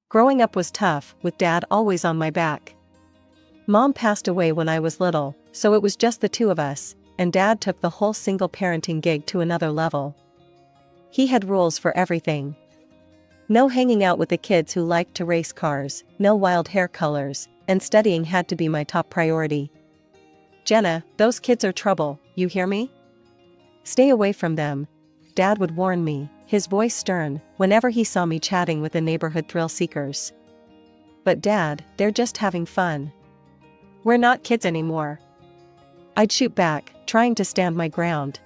Growing up was tough, with Dad always on my back. Mom passed away when I was little, so it was just the two of us, and Dad took the whole single parenting gig to another level. He had rules for everything. No hanging out with the kids who liked to race cars, no wild hair colors, and studying had to be my top priority. "Jenna, those kids are trouble, you hear me? Stay away from them," Dad would warn me, his voice stern, whenever he saw me chatting with the neighborhood thrill seekers. "But Dad, they're just having fun. We're not kids anymore." I'd shoot back, trying to stand my ground.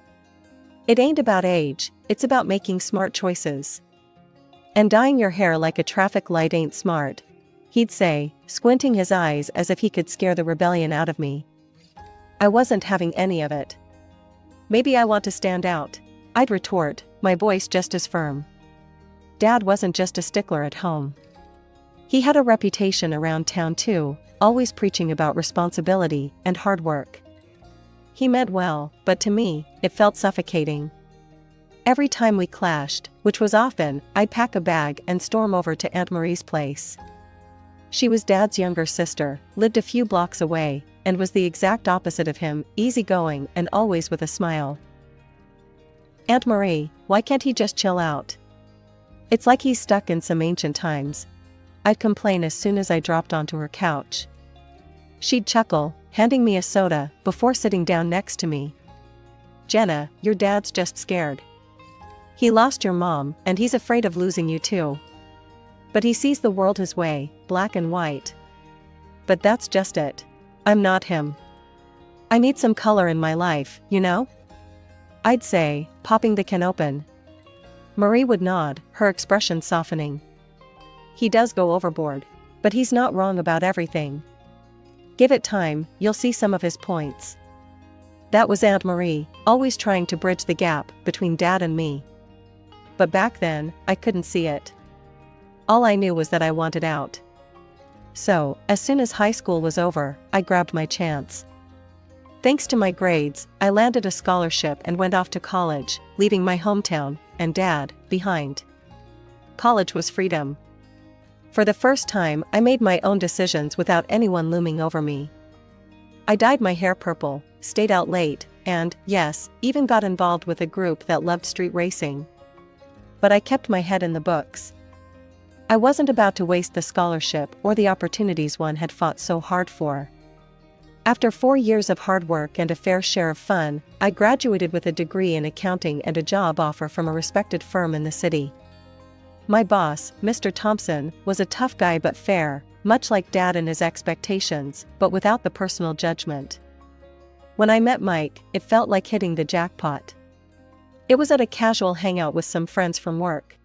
"It ain't about age, it's about making smart choices. And dyeing your hair like a traffic light ain't smart," he'd say, squinting his eyes as if he could scare the rebellion out of me. I wasn't having any of it. "Maybe I want to stand out," I'd retort, my voice just as firm. Dad wasn't just a stickler at home. He had a reputation around town too, always preaching about responsibility and hard work. He meant well, but to me, it felt suffocating. Every time we clashed, which was often, I'd pack a bag and storm over to Aunt Marie's place. She was Dad's younger sister, lived a few blocks away, and was the exact opposite of him, easygoing and always with a smile. "Aunt Marie, why can't he just chill out? It's like he's stuck in some ancient times," I'd complain as soon as I dropped onto her couch. She'd chuckle, handing me a soda, before sitting down next to me. "Jenna, your dad's just scared. He lost your mom, and he's afraid of losing you too. But he sees the world his way, black and white. But that's just it. I'm not him. I need some color in my life, you know?" I'd say, popping the can open. Marie would nod, her expression softening. "He does go overboard. But he's not wrong about everything. Give it time, you'll see some of his points." That was Aunt Marie, always trying to bridge the gap between Dad and me. But back then, I couldn't see it. All I knew was that I wanted out. So, as soon as high school was over, I grabbed my chance. Thanks to my grades, I landed a scholarship and went off to college, leaving my hometown, and Dad, behind. College was freedom. For the first time, I made my own decisions without anyone looming over me. I dyed my hair purple, stayed out late, and, yes, even got involved with a group that loved street racing. But I kept my head in the books. I wasn't about to waste the scholarship or the opportunities one had fought so hard for. After 4 years of hard work and a fair share of fun, I graduated with a degree in accounting and a job offer from a respected firm in the city. My boss, Mr. Thompson, was a tough guy but fair, much like Dad and his expectations, but without the personal judgment. When I met Mike, it felt like hitting the jackpot. It was at a casual hangout with some friends from work.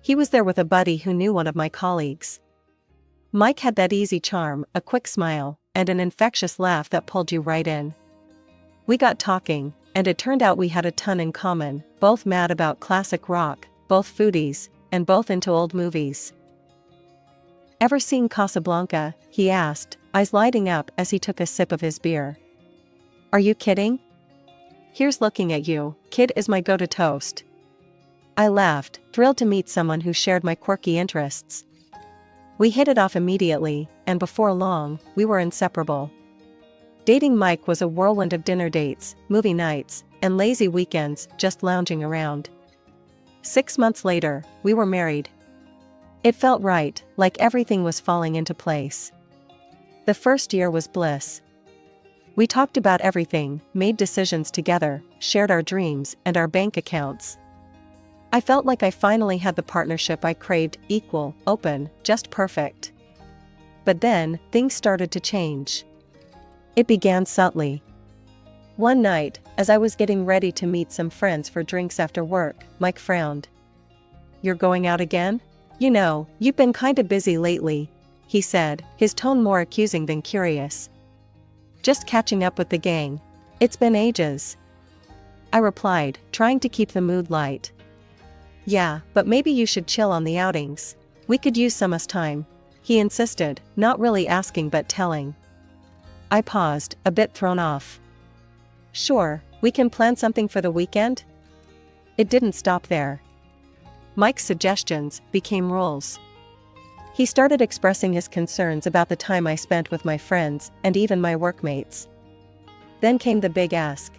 He was there with a buddy who knew one of my colleagues. Mike had that easy charm, a quick smile, and an infectious laugh that pulled you right in. We got talking, and it turned out we had a ton in common, both mad about classic rock, both foodies, and both into old movies. "Ever seen Casablanca?" he asked, eyes lighting up as he took a sip of his beer. "Are you kidding? Here's looking at you, kid," is my go-to toast. I laughed, thrilled to meet someone who shared my quirky interests. We hit it off immediately, and before long, we were inseparable. Dating Mike was a whirlwind of dinner dates, movie nights, and lazy weekends just lounging around. 6 months later, we were married. It felt right, like everything was falling into place. The first year was bliss. We talked about everything, made decisions together, shared our dreams and our bank accounts. I felt like I finally had the partnership I craved, equal, open, just perfect. But then, things started to change. It began subtly. One night, as I was getting ready to meet some friends for drinks after work, Mike frowned. "You're going out again? You know, you've been kinda busy lately," he said, his tone more accusing than curious. "Just catching up with the gang. It's been ages," I replied, trying to keep the mood light. "Yeah, but maybe you should chill on the outings. We could use some us time," he insisted, not really asking but telling. I paused, a bit thrown off. "Sure, we can plan something for the weekend?" It didn't stop there. Mike's suggestions became rules. He started expressing his concerns about the time I spent with my friends and even my workmates. Then came the big ask.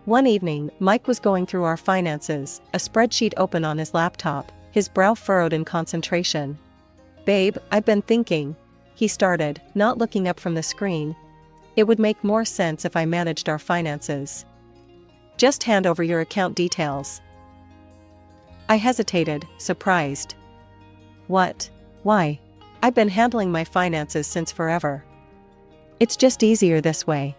One evening, Mike was going through our finances, a spreadsheet open on his laptop, his brow furrowed in concentration. "Babe, I've been thinking," he started, not looking up from the screen. "It would make more sense if I managed our finances. Just hand over your account details." I hesitated, surprised. "What? Why? I've been handling my finances since forever. It's just easier this way.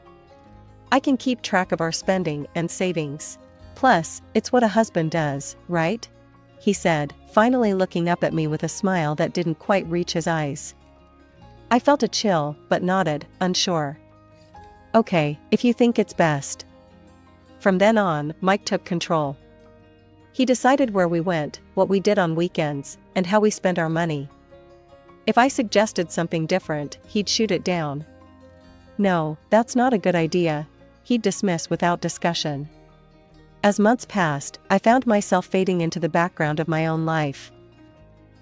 I can keep track of our spending and savings. Plus, it's what a husband does, right?" he said, finally looking up at me with a smile that didn't quite reach his eyes. I felt a chill, but nodded, unsure. "Okay, if you think it's best." From then on, Mike took control. He decided where we went, what we did on weekends, and how we spent our money. If I suggested something different, he'd shoot it down. "No, that's not a good idea," he'd dismiss without discussion. As months passed, I found myself fading into the background of my own life.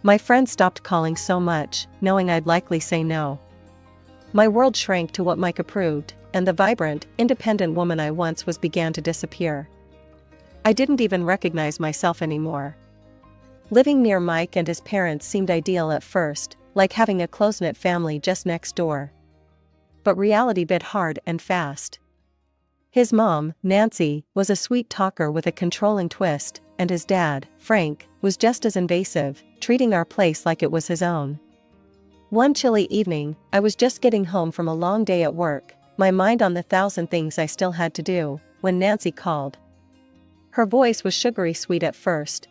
My friends stopped calling so much, knowing I'd likely say no. My world shrank to what Mike approved, and the vibrant, independent woman I once was began to disappear. I didn't even recognize myself anymore. Living near Mike and his parents seemed ideal at first, like having a close-knit family just next door. But reality bit hard and fast. His mom, Nancy, was a sweet talker with a controlling twist, and his dad, Frank, was just as invasive, treating our place like it was his own. One chilly evening, I was just getting home from a long day at work, my mind on the 1,000 things I still had to do, when Nancy called. Her voice was sugary sweet at first.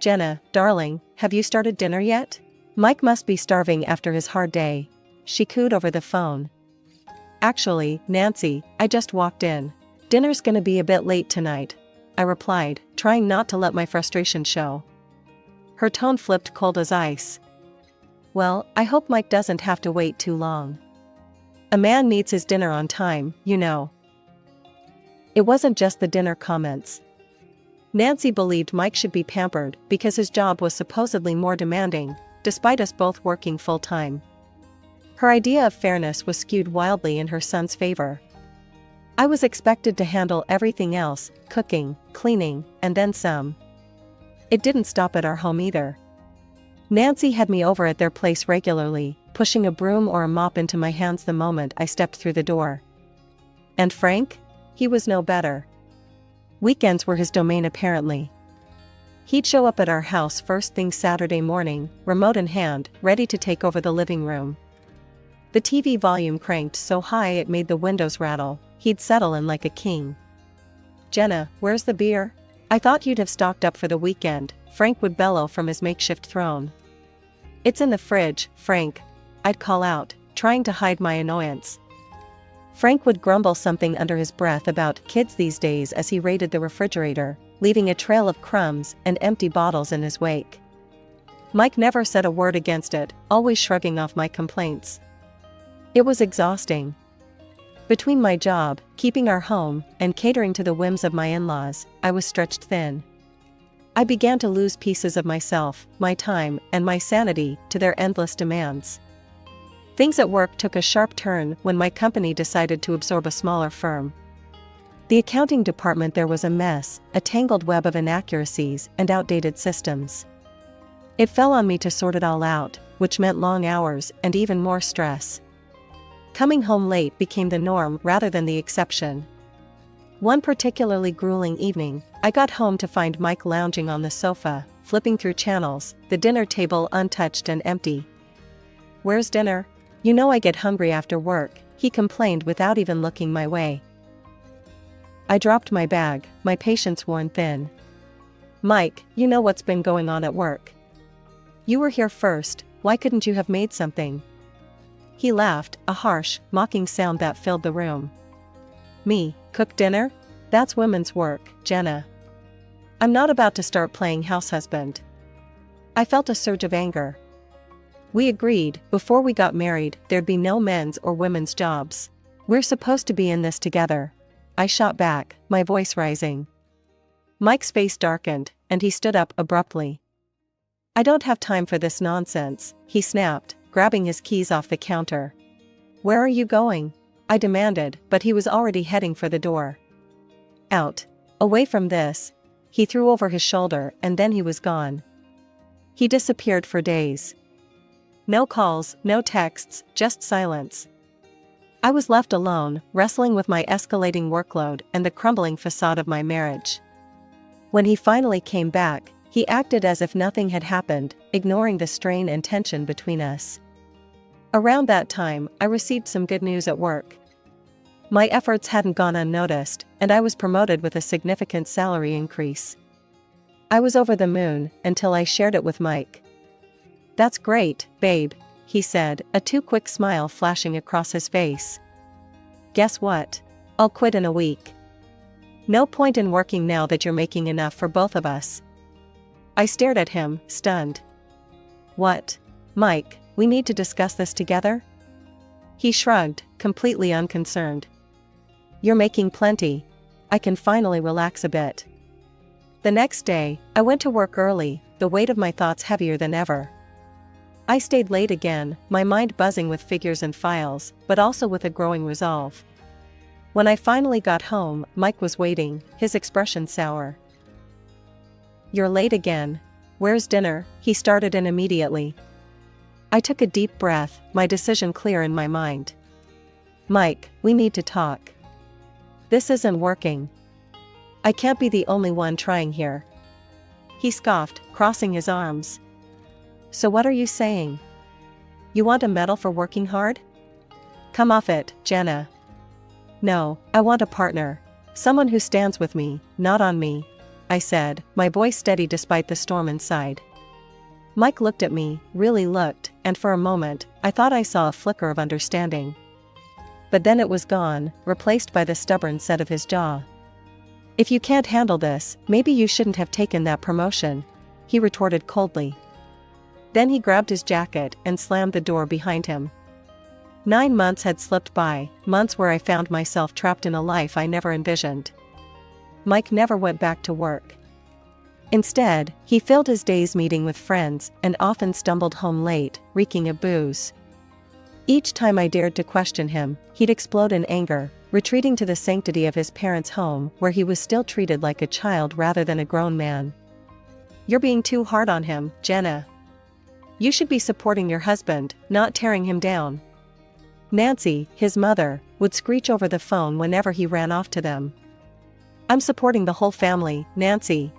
"Jenna, darling, have you started dinner yet? Mike must be starving after his hard day," she cooed over the phone. "Actually, Nancy, I just walked in. Dinner's gonna be a bit late tonight," I replied, trying not to let my frustration show. Her tone flipped cold as ice. "Well, I hope Mike doesn't have to wait too long. A man needs his dinner on time, you know." It wasn't just the dinner comments. Nancy believed Mike should be pampered because his job was supposedly more demanding, despite us both working full-time. Her idea of fairness was skewed wildly in her son's favor. I was expected to handle everything else, cooking, cleaning, and then some. It didn't stop at our home either. Nancy had me over at their place regularly, pushing a broom or a mop into my hands the moment I stepped through the door. And Frank? He was no better. Weekends were his domain apparently. He'd show up at our house first thing Saturday morning, remote in hand, ready to take over the living room. The TV volume cranked so high it made the windows rattle. He'd settle in like a king. "Jenna, where's the beer? I thought you'd have stocked up for the weekend," Frank would bellow from his makeshift throne. "It's in the fridge, Frank," I'd call out, trying to hide my annoyance. Frank would grumble something under his breath about kids these days as he raided the refrigerator, leaving a trail of crumbs and empty bottles in his wake. Mike never said a word against it, always shrugging off my complaints. It was exhausting. Between my job, keeping our home, and catering to the whims of my in-laws, I was stretched thin. I began to lose pieces of myself, my time, and my sanity to their endless demands. Things at work took a sharp turn when my company decided to absorb a smaller firm. The accounting department there was a mess, a tangled web of inaccuracies and outdated systems. It fell on me to sort it all out, which meant long hours and even more stress. Coming home late became the norm rather than the exception. One particularly grueling evening, I got home to find Mike lounging on the sofa, flipping through channels, the dinner table untouched and empty. "Where's dinner? You know I get hungry after work," he complained without even looking my way. I dropped my bag, my patience worn thin. "Mike, you know what's been going on at work. You were here first, why couldn't you have made something?" He laughed, a harsh, mocking sound that filled the room. "Me, cook dinner? That's women's work, Jenna. I'm not about to start playing house husband." I felt a surge of anger. We agreed, before we got married, there'd be no men's or women's jobs. "We're supposed to be in this together," I shot back, my voice rising. Mike's face darkened, and he stood up abruptly. "I don't have time for this nonsense," he snapped, grabbing his keys off the counter. "Where are you going?" I demanded, but he was already heading for the door. "Out. Away from this." He threw over his shoulder and then he was gone. He disappeared for days. No calls, no texts, just silence. I was left alone, wrestling with my escalating workload and the crumbling facade of my marriage. When he finally came back, he acted as if nothing had happened, ignoring the strain and tension between us. Around that time, I received some good news at work. My efforts hadn't gone unnoticed, and I was promoted with a significant salary increase. I was over the moon until I shared it with Mike. "That's great, babe," he said, a too quick smile flashing across his face. "Guess what? I'll quit in a week. No point in working now that you're making enough for both of us." I stared at him, stunned. "What? Mike, we need to discuss this together?" He shrugged, completely unconcerned. "You're making plenty. I can finally relax a bit." The next day, I went to work early, the weight of my thoughts heavier than ever. I stayed late again, my mind buzzing with figures and files, but also with a growing resolve. When I finally got home, Mike was waiting, his expression sour. "You're late again. Where's dinner?" he started in immediately. I took a deep breath, my decision clear in my mind. "Mike, we need to talk. This isn't working. I can't be the only one trying here." He scoffed, crossing his arms. "So what are you saying? You want a medal for working hard? Come off it, Jenna." "No, I want a partner. Someone who stands with me, not on me," I said, my voice steady despite the storm inside. Mike looked at me, really looked, and for a moment, I thought I saw a flicker of understanding. But then it was gone, replaced by the stubborn set of his jaw. "If you can't handle this, maybe you shouldn't have taken that promotion," he retorted coldly. Then he grabbed his jacket and slammed the door behind him. 9 months had slipped by, months where I found myself trapped in a life I never envisioned. Mike never went back to work. Instead, he filled his days meeting with friends and often stumbled home late, reeking of booze. Each time I dared to question him, he'd explode in anger, retreating to the sanctity of his parents' home where he was still treated like a child rather than a grown man. "You're being too hard on him, Jenna. You should be supporting your husband, not tearing him down." Nancy, his mother, would screech over the phone whenever he ran off to them. "I'm supporting the whole family, Nancy.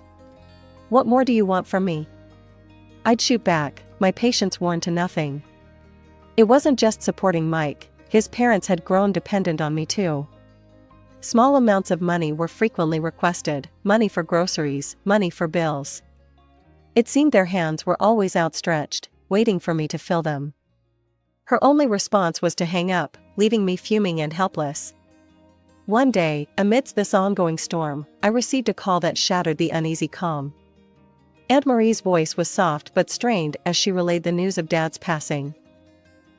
What more do you want from me?" I'd shoot back, my patience worn to nothing. It wasn't just supporting Mike, his parents had grown dependent on me too. Small amounts of money were frequently requested, money for groceries, money for bills. It seemed their hands were always outstretched, waiting for me to fill them. Her only response was to hang up, leaving me fuming and helpless. One day, amidst this ongoing storm, I received a call that shattered the uneasy calm. Aunt Marie's voice was soft but strained as she relayed the news of Dad's passing.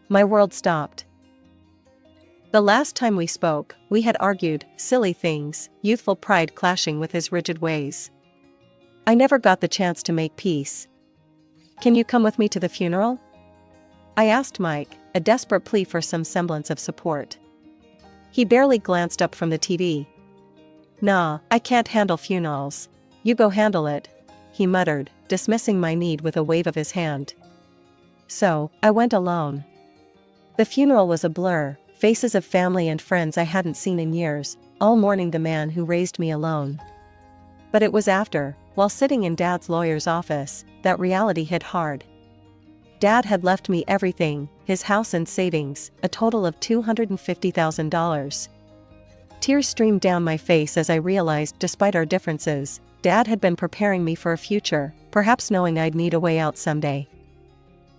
My world stopped. The last time we spoke, we had argued, silly things, youthful pride clashing with his rigid ways. I never got the chance to make peace. "Can you come with me to the funeral?" I asked Mike, a desperate plea for some semblance of support. He barely glanced up from the TV. "Nah, I can't handle funerals. You go handle it," he muttered, dismissing my need with a wave of his hand. So, I went alone. The funeral was a blur, faces of family and friends I hadn't seen in years, all mourning the man who raised me alone. But it was after, while sitting in Dad's lawyer's office, that reality hit hard. Dad had left me everything, his house and savings, a total of $250,000. Tears streamed down my face as I realized, despite our differences, Dad had been preparing me for a future, perhaps knowing I'd need a way out someday.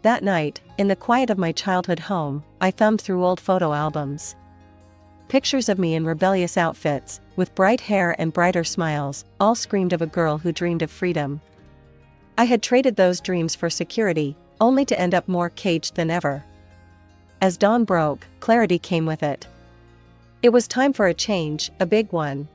That night, in the quiet of my childhood home, I thumbed through old photo albums. Pictures of me in rebellious outfits, with bright hair and brighter smiles, all screamed of a girl who dreamed of freedom. I had traded those dreams for security, only to end up more caged than ever. As dawn broke, clarity came with it. It was time for a change, a big one.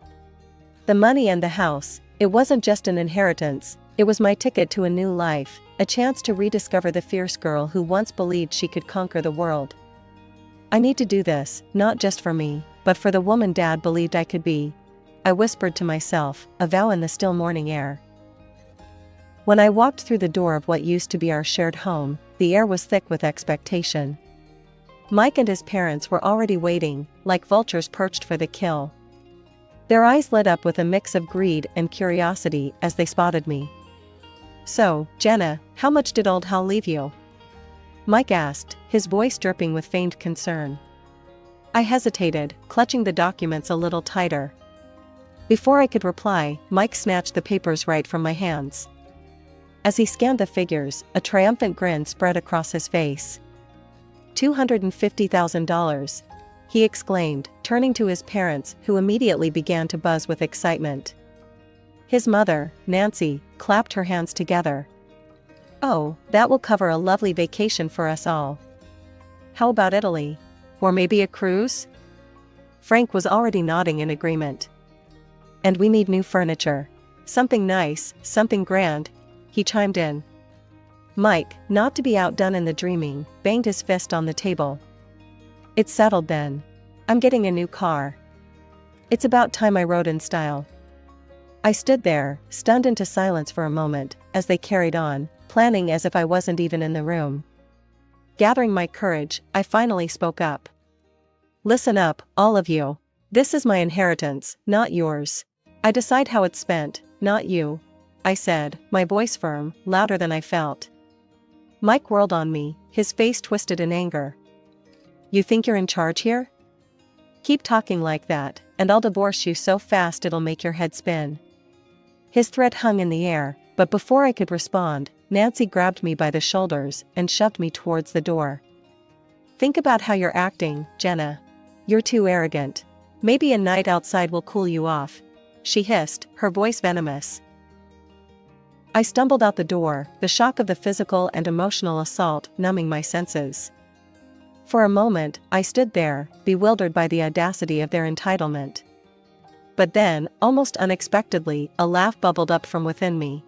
The money and the house, it wasn't just an inheritance, it was my ticket to a new life, A chance to rediscover the fierce girl who once believed she could conquer the world. I need to do this, not just for me, but for the woman Dad believed I could be. I whispered to myself, a vow in the still morning air. When I walked through the door of what used to be our shared home, the air was thick with expectation. Mike and his parents were already waiting, like vultures perched for the kill. Their eyes lit up with a mix of greed and curiosity as they spotted me. "So, Jenna, how much did old Hal leave you?" Mike asked, his voice dripping with feigned concern. I hesitated, clutching the documents a little tighter. Before I could reply, Mike snatched the papers right from my hands. As he scanned the figures, a triumphant grin spread across his face. $250,000, he exclaimed, turning to his parents, who immediately began to buzz with excitement. His mother, Nancy, clapped her hands together. "Oh, that will cover a lovely vacation for us all. How about Italy? Or maybe a cruise?" Frank was already nodding in agreement. "And we need new furniture. Something nice, something grand," he chimed in. Mike, not to be outdone in the dreaming, banged his fist on the table. "It's settled then. I'm getting a new car. It's about time I rode in style." I stood there, stunned into silence for a moment, as they carried on, planning as if I wasn't even in the room. Gathering my courage, I finally spoke up. "Listen up, all of you. This is my inheritance, not yours. I decide how it's spent, not you," I said, my voice firm, louder than I felt. Mike whirled on me, his face twisted in anger. "You think you're in charge here? Keep talking like that, and I'll divorce you so fast it'll make your head spin." His threat hung in the air, but before I could respond, Nancy grabbed me by the shoulders and shoved me towards the door. "Think about how you're acting, Jenna. You're too arrogant. Maybe a night outside will cool you off," she hissed, her voice venomous. I stumbled out the door, the shock of the physical and emotional assault numbing my senses. For a moment, I stood there, bewildered by the audacity of their entitlement. But then, almost unexpectedly, a laugh bubbled up from within me.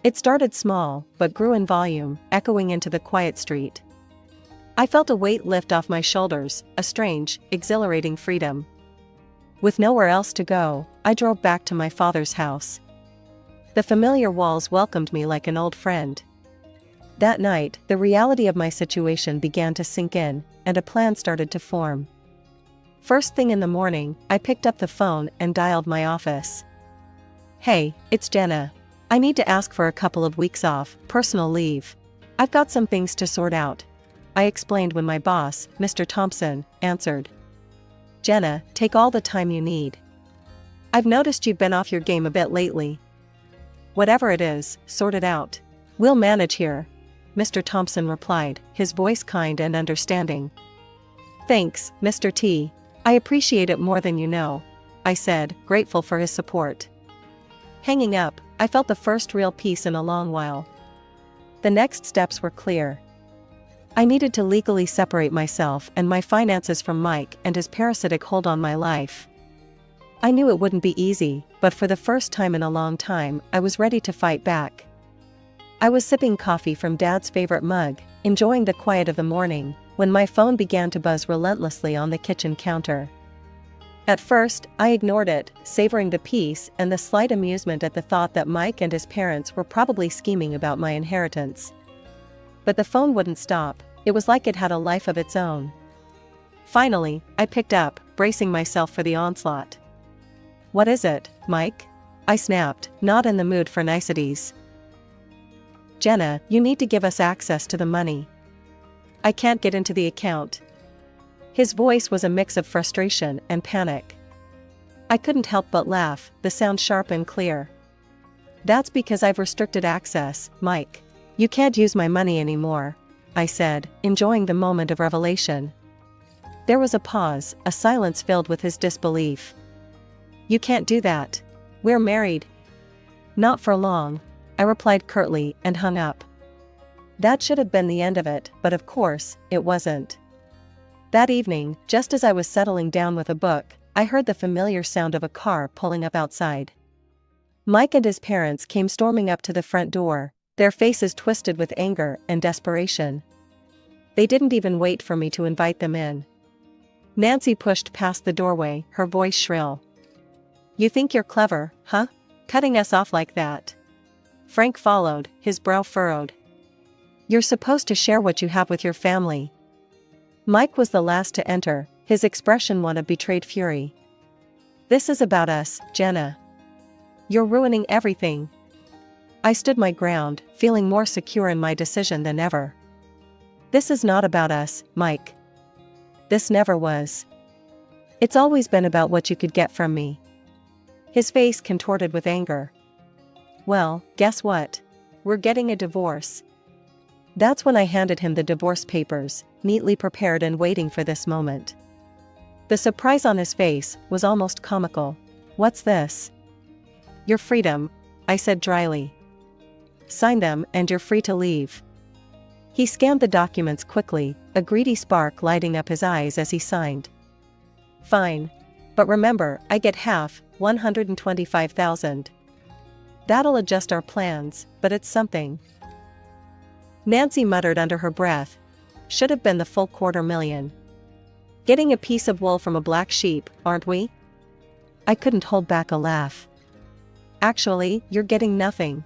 It started small, but grew in volume, echoing into the quiet street. I felt a weight lift off my shoulders, a strange, exhilarating freedom. With nowhere else to go, I drove back to my father's house. The familiar walls welcomed me like an old friend. That night, the reality of my situation began to sink in, and a plan started to form. First thing in the morning, I picked up the phone and dialed my office. "Hey, it's Jenna. I need to ask for a couple of weeks off, personal leave. I've got some things to sort out," I explained when my boss, Mr. Thompson, answered. "Jenna, take all the time you need. I've noticed you've been off your game a bit lately. Whatever it is, sort it out. We'll manage here," Mr. Thompson replied, his voice kind and understanding. "Thanks, Mr. T. I appreciate it more than you know," I said, grateful for his support. Hanging up, I felt the first real peace in a long while. The next steps were clear. I needed to legally separate myself and my finances from Mike and his parasitic hold on my life. I knew it wouldn't be easy, but for the first time in a long time, I was ready to fight back. I was sipping coffee from Dad's favorite mug, enjoying the quiet of the morning, when my phone began to buzz relentlessly on the kitchen counter. At first, I ignored it, savoring the peace and the slight amusement at the thought that Mike and his parents were probably scheming about my inheritance. But the phone wouldn't stop. It was like it had a life of its own. Finally, I picked up, bracing myself for the onslaught. "What is it, Mike?" I snapped, not in the mood for niceties. "Jenna, you need to give us access to the money. I can't get into the account." His voice was a mix of frustration and panic. I couldn't help but laugh, the sound sharp and clear. "That's because I've restricted access, Mike. You can't use my money anymore," I said, enjoying the moment of revelation. There was a pause, a silence filled with his disbelief. "You can't do that. We're married." "Not for long," I replied curtly and hung up. That should have been the end of it, but of course, it wasn't. That evening, just as I was settling down with a book, I heard the familiar sound of a car pulling up outside. Mike and his parents came storming up to the front door, their faces twisted with anger and desperation. They didn't even wait for me to invite them in. Nancy pushed past the doorway, her voice shrill. "You think you're clever, huh? Cutting us off like that?" Frank followed, his brow furrowed. "You're supposed to share what you have with your family." Mike was the last to enter, his expression one of betrayed fury. "This is about us, Jenna. You're ruining everything." I stood my ground, feeling more secure in my decision than ever. "This is not about us, Mike. This never was. It's always been about what you could get from me." His face contorted with anger. "Well, guess what? We're getting a divorce." That's when I handed him the divorce papers, neatly prepared and waiting for this moment. The surprise on his face was almost comical. "What's this?" "Your freedom," I said dryly. "Sign them and you're free to leave." He scanned the documents quickly, a greedy spark lighting up his eyes as he signed. "Fine. But remember, I get half, 125,000. That'll adjust our plans, but it's something." Nancy muttered under her breath. "Should have been the full $250,000. Getting a piece of wool from a black sheep, aren't we?" I couldn't hold back a laugh. "Actually, you're getting nothing.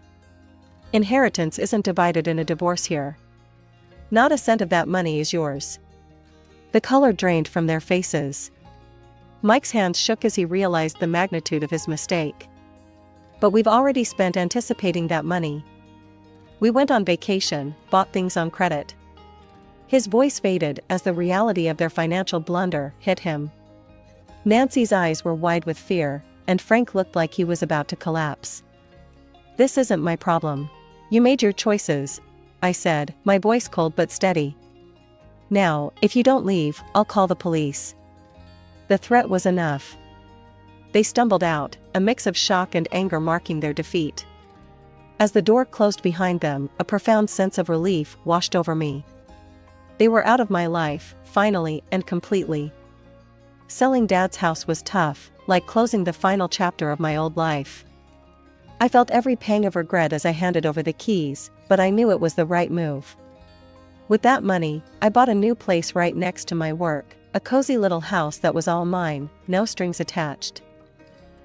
Inheritance isn't divided in a divorce here. Not a cent of that money is yours." The color drained from their faces. Mike's hands shook as he realized the magnitude of his mistake. "But we've already spent anticipating that money. We went on vacation, bought things on credit." His voice faded as the reality of their financial blunder hit him. Nancy's eyes were wide with fear, and Frank looked like he was about to collapse. "This isn't my problem. You made your choices," I said, my voice cold but steady. "Now, if you don't leave, I'll call the police." The threat was enough. They stumbled out, a mix of shock and anger marking their defeat. As the door closed behind them, a profound sense of relief washed over me. They were out of my life, finally and completely. Selling Dad's house was tough, like closing the final chapter of my old life. I felt every pang of regret as I handed over the keys, but I knew it was the right move. With that money, I bought a new place right next to my work, a cozy little house that was all mine, no strings attached.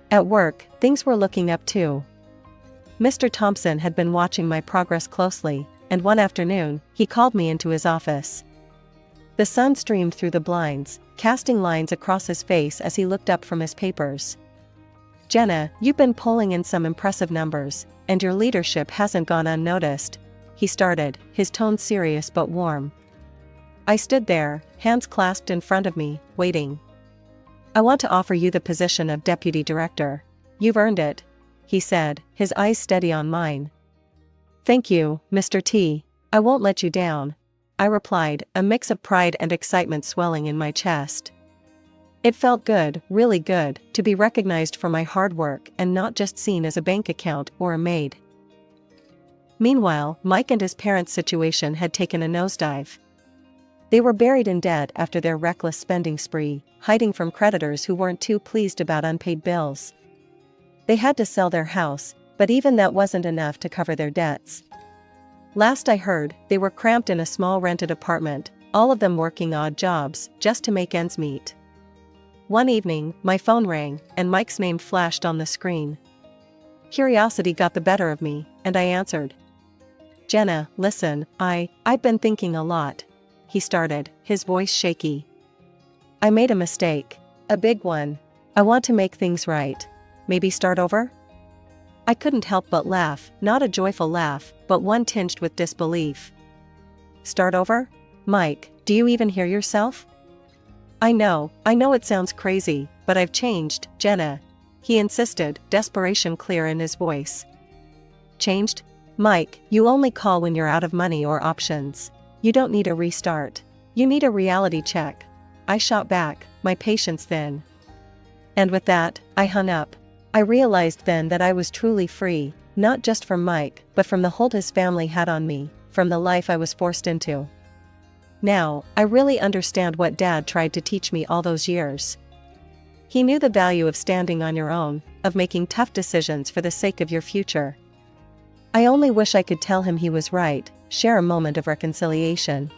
At work, things were looking up too. Mr. Thompson had been watching my progress closely, and one afternoon, he called me into his office. The sun streamed through the blinds, casting lines across his face as he looked up from his papers. "Jenna, you've been pulling in some impressive numbers, and your leadership hasn't gone unnoticed," he started, his tone serious but warm. I stood there, hands clasped in front of me, waiting. "I want to offer you the position of deputy director. You've earned it," he said, his eyes steady on mine. "Thank you, Mr. T. I won't let you down," I replied, a mix of pride and excitement swelling in my chest. It felt good, really good, to be recognized for my hard work and not just seen as a bank account or a maid. Meanwhile, Mike and his parents' situation had taken a nosedive. They were buried in debt after their reckless spending spree, hiding from creditors who weren't too pleased about unpaid bills. They had to sell their house, but even that wasn't enough to cover their debts. Last I heard, they were cramped in a small rented apartment, all of them working odd jobs, just to make ends meet. One evening, my phone rang, and Mike's name flashed on the screen. Curiosity got the better of me, and I answered. "Jenna, listen, I've been thinking a lot," he started, his voice shaky. "I made a mistake. A big one. I want to make things right. Maybe start over?" I couldn't help but laugh, not a joyful laugh, but one tinged with disbelief. "Start over? Mike, do you even hear yourself?" I know it sounds crazy, but I've changed, Jenna," he insisted, desperation clear in his voice. "Changed? Mike, you only call when you're out of money or options. You don't need a restart. You need a reality check," I shot back, my patience thin. And with that, I hung up. I realized then that I was truly free, not just from Mike, but from the hold his family had on me, from the life I was forced into. Now, I really understand what Dad tried to teach me all those years. He knew the value of standing on your own, of making tough decisions for the sake of your future. I only wish I could tell him he was right, share a moment of reconciliation.